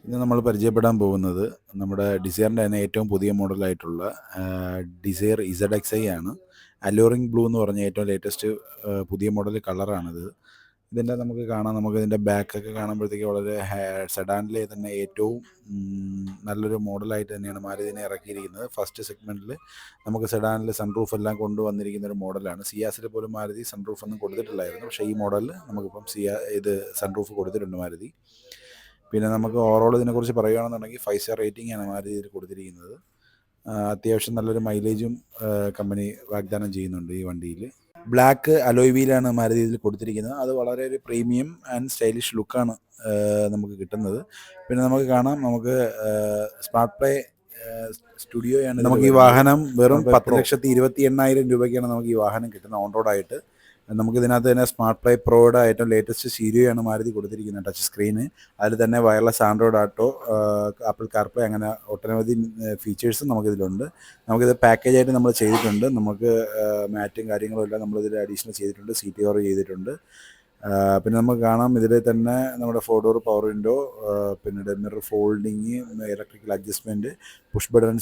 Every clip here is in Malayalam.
ഇന്ന് നമ്മൾ പരിചയപ്പെടാൻ പോകുന്നത് നമ്മുടെ ഡിസയറിൻ്റെ തന്നെ ഏറ്റവും പുതിയ മോഡലായിട്ടുള്ള ഡിസയർ ZXi ആണ്. അലൂറിംഗ് ബ്ലൂ എന്ന് പറഞ്ഞ ഏറ്റവും ലേറ്റസ്റ്റ് പുതിയ മോഡൽ കളറാണിത്. ഇതിൻ്റെ നമുക്ക് കാണാം, നമുക്ക് ഇതിൻ്റെ ബാക്കൊക്കെ കാണുമ്പോഴത്തേക്ക് വളരെ സെഡാനിലെ തന്നെ ഏറ്റവും നല്ലൊരു മോഡലായിട്ട് തന്നെയാണ് മാരുതി ഇതിനെ ഇറക്കിയിരിക്കുന്നത്. ഫസ്റ്റ് സെഗ്മെൻറ്റിൽ നമുക്ക് സെഡാനിൽ സൺറൂഫ് എല്ലാം കൊണ്ടുവന്നിരിക്കുന്ന ഒരു മോഡലാണ്. സിയാസിൽ പോലും മാരുതി സൺറൂഫ് ഒന്നും കൊടുത്തിട്ടില്ലായിരുന്നു, പക്ഷേ ഈ മോഡലിൽ നമുക്കിപ്പം ഇത് സൺറൂഫ് കൊടുത്തിട്ടുണ്ട് മാരുതി. പിന്നെ നമുക്ക് ഓവറോൾ ഇതിനെക്കുറിച്ച് പറയുകയാണെന്നുണ്ടെങ്കിൽ 5 സ്റ്റാർ റേറ്റിംഗ് ആണ് മാരുതി ഇതിൽ കൊടുത്തിരിക്കുന്നത്. അത്യാവശ്യം നല്ലൊരു മൈലേജും കമ്പനി വാഗ്ദാനം ചെയ്യുന്നുണ്ട് ഈ വണ്ടിയിൽ. ബ്ലാക്ക് അലോയ് വീലാണ് മാരുതി ഇതിൽ കൊടുത്തിരിക്കുന്നത്. അത് വളരെ ഒരു പ്രീമിയം ആൻഡ് സ്റ്റൈലിഷ് ലുക്കാണ് നമുക്ക് കിട്ടുന്നത്. പിന്നെ നമുക്ക് കാണാം, നമുക്ക് സ്മാർട്ട് പ്ലേ സ്റ്റുഡിയോയാണ് നമുക്ക് ഈ വാഹനം വെറും 10,28,000 രൂപയ്ക്കാണ് നമുക്ക് ഈ വാഹനം കിട്ടുന്നത് ഓൺ റോഡായിട്ട്. നമുക്കിതിനകത്ത് തന്നെ സ്മാർട്ട് പ്ലേ പ്രോയുടെ ഏറ്റവും ലേറ്റസ്റ്റ് സീരിയോയാണ് മാരുതി കൊടുത്തിരിക്കുന്നത്, ടച്ച് സ്ക്രീന്. അതിൽ തന്നെ വയർലെസ് ആൻഡ്രോയിഡ് ആട്ടോ, ആപ്പിൾ കാർപ്ലേ, അങ്ങനെ ഒട്ടനവധി ഫീച്ചേഴ്സും നമുക്കിതിലുണ്ട്. നമുക്കിത് പാക്കേജായിട്ട് നമ്മൾ ചെയ്തിട്ടുണ്ട്. നമുക്ക് മാറ്റും കാര്യങ്ങളും എല്ലാം നമ്മളിതിൽ അഡീഷണൽ ചെയ്തിട്ടുണ്ട്. സീറ്റ് കവർ ചെയ്തിട്ടുണ്ട്. പിന്നെ നമുക്ക് കാണാം ഇതിൽ തന്നെ നമ്മുടെ 4 ഡോർ പവർ വിൻഡോ, പിന്നീട് mirror folding, electrical adjustment, push button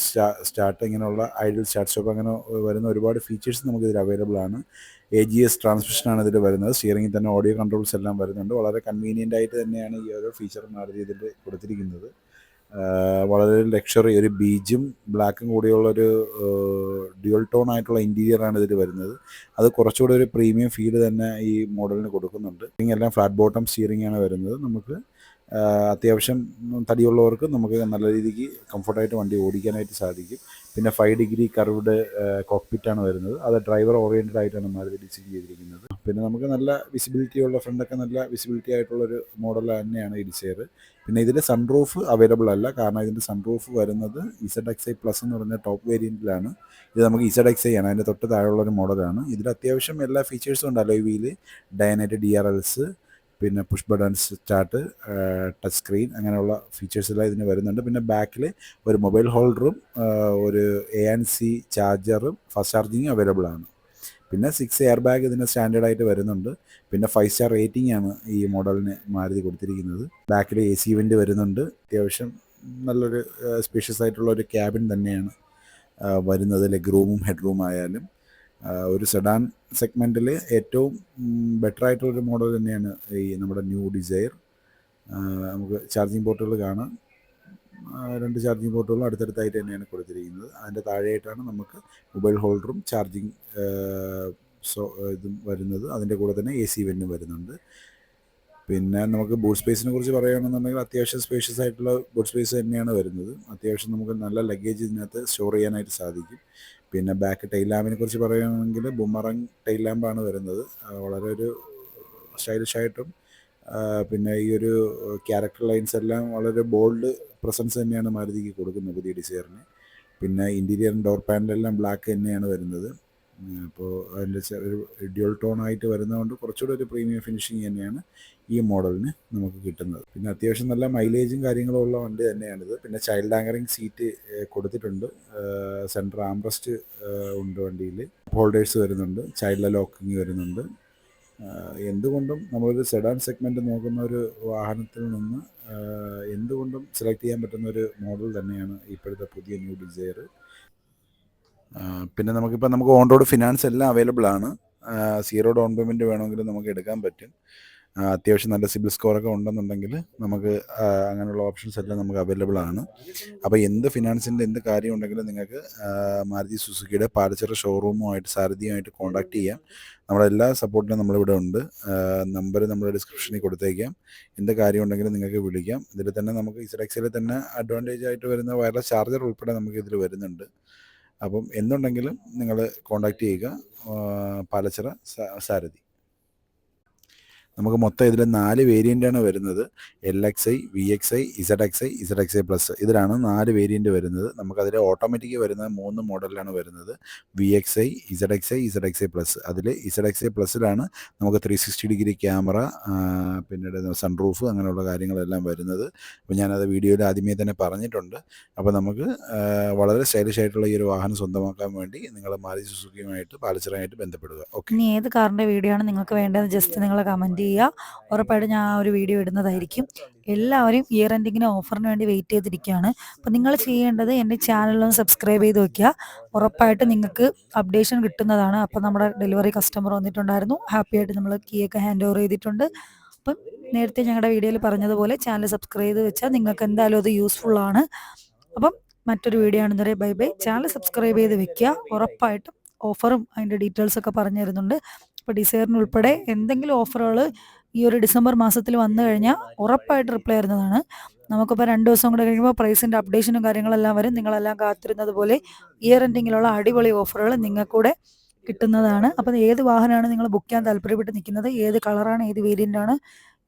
start, ഇങ്ങനെയുള്ള ഐഡിയൽ സ്റ്റാർട്ട് സ്റ്റോപ്പ്, അങ്ങനെ വരുന്ന ഒരുപാട് ഫീച്ചേഴ്സ് നമുക്കിതിൽ അവൈലബിൾ ആണ്. AGS ട്രാൻസ്മിഷനാണ് ഇതിൽ വരുന്നത്. സ്റ്റിയറിംഗിൽ തന്നെ ഓഡിയോ കൺട്രോൾസ് എല്ലാം വരുന്നുണ്ട്. വളരെ കൺവീനിയൻ്റ് ആയിട്ട് തന്നെയാണ് ഈ ഓരോ ഫീച്ചർ മാരുതി ഇതിൽ കൊടുത്തിരിക്കുന്നത്. വളരെ ലക്ഷറി, ഒരു ബീജും ബ്ലാക്കും കൂടിയുള്ളൊരു ഡ്യുവൽ ടോൺ ആയിട്ടുള്ള ഇൻറ്റീരിയറാണ് ഇതിൽ വരുന്നത്. അത് കുറച്ചുകൂടി ഒരു പ്രീമിയം ഫീൽ തന്നെ ഈ മോഡലിന് കൊടുക്കുന്നുണ്ട്. എല്ലാം ഫ്ലാറ്റ് ബോട്ടം സ്റ്റിയറിംഗ് ആണ് വരുന്നത്. നമുക്ക് അത്യാവശ്യം തടിയുള്ളവർക്ക് നമുക്ക് നല്ല രീതിക്ക് കംഫർട്ടായിട്ട് വണ്ടി ഓടിക്കാനായിട്ട് സാധിക്കും. പിന്നെ 5 ഡിഗ്രി കർവ്ഡ് കോക്പിറ്റാണ് വരുന്നത്. അത് ഡ്രൈവർ ഓറിയൻറ്റഡ് ആയിട്ടാണ് മാരുതി ഡിസൈൻ ചെയ്തിരിക്കുന്നത്. പിന്നെ നമുക്ക് നല്ല വിസിബിലിറ്റി ഉള്ള, ഫ്രണ്ടൊക്കെ നല്ല വിസിബിലിറ്റി ആയിട്ടുള്ളൊരു മോഡൽ തന്നെയാണ് ഈ ഡിസയർ. പിന്നെ ഇതിൽ സൺറൂഫ് അവൈലബിൾ അല്ല, കാരണം ഇതിൻ്റെ സൺറൂഫ് വരുന്നത് ZXi പ്ലസ് എന്ന് പറഞ്ഞ ടോപ്പ് വേരിയൻറ്റിലാണ്. ഇത് നമുക്ക് ZXi ആണ്, അതിൻ്റെ തൊട്ട് താഴെയുള്ളൊരു മോഡലാണ്. ഇതിൽ അത്യാവശ്യം എല്ലാ ഫീച്ചേഴ്സും ഉണ്ട്. അലോയ് വീല്, ഡയനൈറ്റ് DRLs, പിന്നെ push button start, touch screen, അങ്ങനെയുള്ള ഫീച്ചേഴ്സ് എല്ലാം ഇതിന് വരുന്നുണ്ട്. പിന്നെ ബാക്കിൽ ഒരു മൊബൈൽ ഹോൾഡറും ഒരു ANC ചാർജറും ഫാസ്റ്റ് ചാർജിങ്ങും അവൈലബിൾ ആണ്. പിന്നെ 6 എയർ ബാഗ് ഇതിന് സ്റ്റാൻഡേർഡായിട്ട് വരുന്നുണ്ട്. പിന്നെ 5 സ്റ്റാർ റേറ്റിംഗ് ആണ് ഈ മോഡലിന് മാരുതി കൊടുത്തിരിക്കുന്നത്. ബാക്കിൽ AC വെൻ്റ് വരുന്നുണ്ട്. അത്യാവശ്യം നല്ലൊരു സ്പേഷ്യസ് ആയിട്ടുള്ള ഒരു ക്യാബിൻ തന്നെയാണ് വരുന്നത്. ലെഗ് റൂമും ഹെഡ് റൂം ആയാലും ഒരു സെഡാൻ സെഗ്മെൻറ്റിൽ ഏറ്റവും ബെറ്റർ ആയിട്ടുള്ളൊരു മോഡൽ തന്നെയാണ് ഈ നമ്മുടെ ന്യൂ ഡിസയർ. നമുക്ക് ചാർജിങ് പോർട്ടുകൾ കാണാം. 2 ചാർജിങ് പോർട്ടുകളും അടുത്തടുത്തായിട്ട് തന്നെയാണ് കൊടുത്തിരിക്കുന്നത്. അതിൻ്റെ താഴെയായിട്ടാണ് നമുക്ക് മൊബൈൽ ഹോൾഡറും ചാർജിങ് ഇതും വരുന്നത്. അതിൻ്റെ കൂടെ തന്നെ AC വെന്റും വരുന്നുണ്ട്. പിന്നെ നമുക്ക് ബൂട്ട് സ്പേസിനെ കുറിച്ച് പറയുകയാണെന്നുണ്ടെങ്കിൽ അത്യാവശ്യം സ്പേഷ്യസ് ആയിട്ടുള്ള ബൂട്ട് സ്പേസ് തന്നെയാണ് വരുന്നത്. അത്യാവശ്യം നമുക്ക് നല്ല ലഗേജ് ഇതിനകത്ത് സ്റ്റോർ ചെയ്യാനായിട്ട് സാധിക്കും. പിന്നെ ബാക്ക് ടൈൽ ലാമ്പിനെ കുറിച്ച് പറയുകയാണെങ്കിൽ ബുമറങ് ടൈൽ ലാമ്പാണ് വരുന്നത്. വളരെ ഒരു സ്റ്റൈലിഷായിട്ടും പിന്നെ ഈ ഒരു ക്യാരക്ടർ ലൈൻസ് എല്ലാം വളരെ ബോൾഡ് പ്രസൻസ് തന്നെയാണ് മാരുതിക്ക് കൊടുക്കുന്നത് പുതിയ ഡിസയറിന്. പിന്നെ ഇൻറ്റീരിയർ ഡോർ പാനലെല്ലാം ബ്ലാക്ക് തന്നെയാണ് വരുന്നത്. അപ്പോൾ അതിൻ്റെ ഒരു ഡ്യുവൽ ടോണായിട്ട് വരുന്നതുകൊണ്ട് കുറച്ചുകൂടി ഒരു പ്രീമിയം ഫിനിഷിങ് തന്നെയാണ് ഈ മോഡലിന് നമുക്ക് കിട്ടുന്നത്. പിന്നെ അത്യാവശ്യം നല്ല മൈലേജും കാര്യങ്ങളും ഉള്ള വണ്ടി തന്നെയാണിത്. പിന്നെ ചൈൽഡ് ആങ്കറിങ് സീറ്റ് കൊടുത്തിട്ടുണ്ട്. സെൻട്രൽ ആംബ്രസ്റ്റ് ഉണ്ട് വണ്ടിയിൽ. ഹോൾഡേഴ്സ് വരുന്നുണ്ട്. ചൈൽഡ് ലോക്കിങ് വരുന്നുണ്ട്. എന്തുകൊണ്ടും നമ്മളൊരു സെഡാൻ സെഗ്മെൻറ്റ് നോക്കുന്ന ഒരു വാഹനത്തിൽ നിന്ന് എന്തുകൊണ്ടും സെലക്ട് ചെയ്യാൻ പറ്റുന്ന ഒരു മോഡൽ തന്നെയാണ് ഇപ്പോഴത്തെ പുതിയ ന്യൂ ഡിസയർ. പിന്നെ നമുക്ക് ഓൺ റോഡ് ഫിനാൻസ് എല്ലാം അവൈലബിൾ ആണ്. 0 ഡൗൺ പേയ്മെൻറ്റ് വേണമെങ്കിൽ നമുക്ക് എടുക്കാൻ പറ്റും. അത്യാവശ്യം നല്ല സിബിൽ സ്കോറൊക്കെ ഉണ്ടെന്നുണ്ടെങ്കിൽ നമുക്ക് അങ്ങനെയുള്ള ഓപ്ഷൻസ് എല്ലാം നമുക്ക് അവൈലബിൾ ആണ്. അപ്പോൾ എന്ത് ഫിനാൻസിൻ്റെ എന്ത് കാര്യം ഉണ്ടെങ്കിലും നിങ്ങൾക്ക് മാരുതി സുസുക്കിയുടെ പാലച്ചിറ ഷോറൂമുമായിട്ട് സാരഥിയുമായിട്ട് കോൺടാക്റ്റ് ചെയ്യാം. നമ്മുടെ എല്ലാ സപ്പോർട്ടിനും നമ്മളിവിടെ ഉണ്ട്. നമ്പർ നമ്മൾ ഡിസ്ക്രിപ്ഷനിൽ കൊടുത്തേക്കാം. എന്ത് കാര്യം ഉണ്ടെങ്കിലും നിങ്ങൾക്ക് വിളിക്കാം. ഇതിൽ തന്നെ നമുക്ക് ZXiൽ തന്നെ അഡ്വാൻറ്റേജ് ആയിട്ട് വരുന്ന വയർലെസ് ചാർജർ ഉൾപ്പെടെ നമുക്ക് ഇതിൽ വരുന്നുണ്ട്. അപ്പം എന്തുണ്ടെങ്കിലും നിങ്ങൾ കോൺടാക്റ്റ് ചെയ്യുക. പാലച്ചിറ സാരഥി. നമുക്ക് മൊത്തം ഇതിൽ 4 വേരിയൻ്റാണ് വരുന്നത്. LXi, VXi, ZXi പ്ലസ്, ഇതിലാണ് 4 വേരിയൻ്റ് വരുന്നത്. നമുക്കതിൽ ഓട്ടോമാറ്റിക് വരുന്ന 3 മോഡലിലാണ് വരുന്നത്. VXi, ZXi plus. അതിൽ ZXi പ്ലസ്സിലാണ് നമുക്ക് 360 ഡിഗ്രി ക്യാമറ, പിന്നീട് സൺറൂഫ്, അങ്ങനെയുള്ള കാര്യങ്ങളെല്ലാം വരുന്നത്. അപ്പോൾ ഞാനത് വീഡിയോയിൽ ആദ്യമേ തന്നെ പറഞ്ഞിട്ടുണ്ട്. അപ്പോൾ നമുക്ക് വളരെ സ്റ്റൈലിഷ് ആയിട്ടുള്ള ഈ ഒരു വാഹനം സ്വന്തമാക്കാൻ വേണ്ടി നിങ്ങൾ മാരുതി സുസുക്കിയുമായിട്ട് പാലച്ചിറയുമായിട്ട് ബന്ധപ്പെടുക. ഓക്കെ. ഇനി ഏത് കാറിൻ്റെ വീഡിയോ ആണ് നിങ്ങൾക്ക് വേണ്ടത് ജസ്റ്റ് നിങ്ങൾ കമൻറ്റ് ചെയ്യുക. ഉറപ്പായിട്ടും ഞാൻ ആ ഒരു വീഡിയോ ഇടുന്നതായിരിക്കും. എല്ലാവരും ഇയർ എൻഡിങ്ങിന് ഓഫറിന് വേണ്ടി വെയിറ്റ് ചെയ്തിരിക്കുകയാണ്. അപ്പോൾ നിങ്ങൾ ചെയ്യേണ്ടത് എൻ്റെ ചാനലൊന്ന് സബ്സ്ക്രൈബ് ചെയ്ത് വെക്കുക. ഉറപ്പായിട്ടും നിങ്ങൾക്ക് അപ്ഡേഷൻ കിട്ടുന്നതാണ്. അപ്പോൾ നമ്മുടെ ഡെലിവറി കസ്റ്റമർ വന്നിട്ടുണ്ടായിരുന്നു, ഹാപ്പി ആയിട്ട് നമ്മൾ കീയൊക്കെ ഹാൻഡ് ഓവർ ചെയ്തിട്ടുണ്ട്. അപ്പം നേരത്തെ ഞങ്ങളുടെ വീഡിയോയിൽ പറഞ്ഞതുപോലെ ചാനൽ സബ്സ്ക്രൈബ് ചെയ്ത് വെച്ചാൽ നിങ്ങൾക്ക് എന്തായാലും അത് യൂസ്ഫുൾ ആണ്. അപ്പം മറ്റൊരു വീഡിയോ ആണെന്നവരെ ബൈ ബൈ. ചാനൽ സബ്സ്ക്രൈബ് ചെയ്ത് വെക്കുക. ഉറപ്പായിട്ടും ഓഫറും അതിൻ്റെ ഡീറ്റെയിൽസ് ഒക്കെ പറഞ്ഞു തരുന്നുണ്ട്. ഇപ്പോൾ ഡിസൈറിന് ഉൾപ്പെടെ എന്തെങ്കിലും ഓഫറുകൾ ഈ ഒരു ഡിസംബർ മാസത്തിൽ വന്നു കഴിഞ്ഞാൽ ഉറപ്പായിട്ട് റിപ്ലൈ വരുന്നതാണ്. നമുക്കിപ്പോൾ 2 ദിവസം കൂടെ കഴിയുമ്പോൾ പ്രൈസിൻ്റെ അപ്ഡേഷനും കാര്യങ്ങളെല്ലാം വരും. നിങ്ങളെല്ലാം കാത്തിരുന്നത് പോലെ ഇയർ എൻഡിങ്ങിലുള്ള അടിപൊളി ഓഫറുകൾ നിങ്ങൾക്കൂടെ കിട്ടുന്നതാണ്. അപ്പം ഏത് വാഹനമാണ് നിങ്ങൾ ബുക്ക് ചെയ്യാൻ താല്പര്യപ്പെട്ട് നിൽക്കുന്നത്, ഏത് കളറാണ്, ഏത് വേരിയൻ്റ് ആണ്,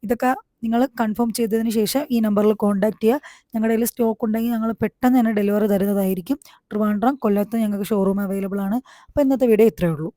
ഇതൊക്കെ നിങ്ങൾ കൺഫേം ചെയ്തതിന് ശേഷം ഈ നമ്പറിൽ കോൺടാക്ട് ചെയ്യുക. ഞങ്ങളുടെ കയ്യിൽ സ്റ്റോക്ക് ഉണ്ടെങ്കിൽ ഞങ്ങൾ പെട്ടെന്ന് തന്നെ ഡെലിവറി തരുന്നതായിരിക്കും. ട്രിവാൻഡ്രം, കൊല്ലത്ത് ഞങ്ങൾക്ക് ഷോറൂം അവൈലബിൾ ആണ്. അപ്പോൾ ഇന്നത്തെ വീഡിയോ ഇത്രയേ ഉള്ളൂ.